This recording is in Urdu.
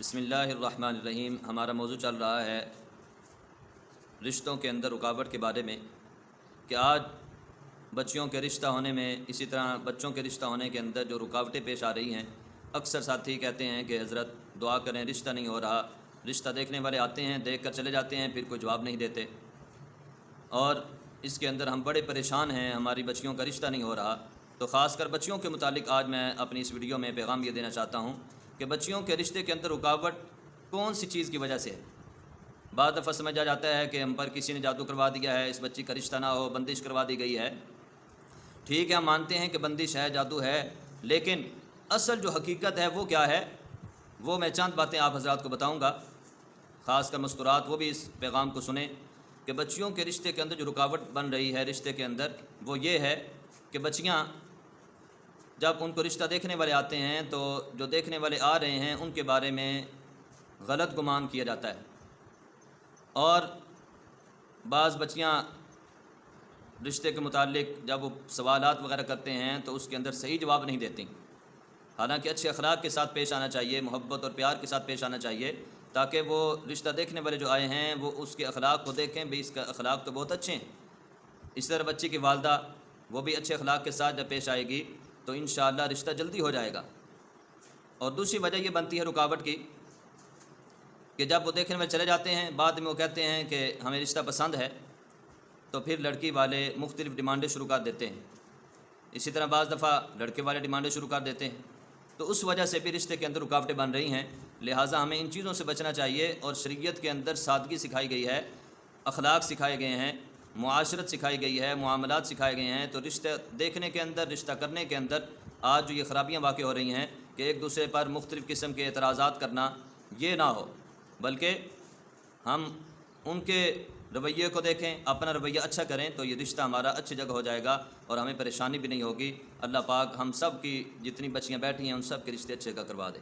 بسم اللہ الرحمن الرحیم۔ ہمارا موضوع چل رہا ہے رشتوں کے اندر رکاوٹ کے بارے میں کہ آج بچیوں کے رشتہ ہونے میں، اسی طرح بچوں کے رشتہ ہونے کے اندر جو رکاوٹیں پیش آ رہی ہیں، اکثر ساتھی کہتے ہیں کہ حضرت دعا کریں، رشتہ نہیں ہو رہا۔ رشتہ دیکھنے والے آتے ہیں، دیکھ کر چلے جاتے ہیں، پھر کوئی جواب نہیں دیتے، اور اس کے اندر ہم بڑے پریشان ہیں، ہماری بچیوں کا رشتہ نہیں ہو رہا۔ تو خاص کر بچیوں کے متعلق آج میں اپنی اس ویڈیو میں پیغام یہ دینا چاہتا ہوں کہ بچیوں کے رشتے کے اندر رکاوٹ کون سی چیز کی وجہ سے ہے۔ بعض دفعہ سمجھا جاتا ہے کہ ہم پر کسی نے جادو کروا دیا ہے، اس بچی کا رشتہ نہ ہو، بندش کروا دی گئی ہے۔ ٹھیک ہے، ہم مانتے ہیں کہ بندش ہے، جادو ہے، لیکن اصل جو حقیقت ہے وہ کیا ہے، وہ میں چند باتیں آپ حضرات کو بتاؤں گا، خاص کر مستورات وہ بھی اس پیغام کو سنیں کہ بچیوں کے رشتے کے اندر جو رکاوٹ بن رہی ہے رشتے کے اندر، وہ یہ ہے کہ بچیاں جب ان کو رشتہ دیکھنے والے آتے ہیں تو جو دیکھنے والے آ رہے ہیں ان کے بارے میں غلط گمان کیا جاتا ہے، اور بعض بچیاں رشتے کے متعلق جب وہ سوالات وغیرہ کرتے ہیں تو اس کے اندر صحیح جواب نہیں دیتی، حالانکہ اچھے اخلاق کے ساتھ پیش آنا چاہیے، محبت اور پیار کے ساتھ پیش آنا چاہیے، تاکہ وہ رشتہ دیکھنے والے جو آئے ہیں وہ اس کے اخلاق کو دیکھیں، بھی اس کا اخلاق تو بہت اچھے ہیں۔ اس طرح بچی کی والدہ وہ بھی اچھے اخلاق کے ساتھ جب پیش آئے گی تو انشاءاللہ رشتہ جلدی ہو جائے گا۔ اور دوسری وجہ یہ بنتی ہے رکاوٹ کی کہ جب وہ دیکھنے میں چلے جاتے ہیں، بعد میں وہ کہتے ہیں کہ ہمیں رشتہ پسند ہے، تو پھر لڑکی والے مختلف ڈیمانڈیں شروع کر دیتے ہیں، اسی طرح بعض دفعہ لڑکے والے ڈیمانڈیں شروع کر دیتے ہیں، تو اس وجہ سے بھی رشتے کے اندر رکاوٹیں بن رہی ہیں۔ لہٰذا ہمیں ان چیزوں سے بچنا چاہیے، اور شریعت کے اندر سادگی سکھائی گئی ہے، اخلاق سکھائے گئے ہیں، معاشرت سکھائی گئی ہے، معاملات سکھائے گئے ہیں۔ تو رشتہ دیکھنے کے اندر، رشتہ کرنے کے اندر آج جو یہ خرابیاں واقع ہو رہی ہیں کہ ایک دوسرے پر مختلف قسم کے اعتراضات کرنا، یہ نہ ہو، بلکہ ہم ان کے رویے کو دیکھیں، اپنا رویہ اچھا کریں، تو یہ رشتہ ہمارا اچھی جگہ ہو جائے گا اور ہمیں پریشانی بھی نہیں ہوگی۔ اللہ پاک ہم سب کی جتنی بچیاں بیٹھی ہیں ان سب کے رشتے اچھے کا کروا دے۔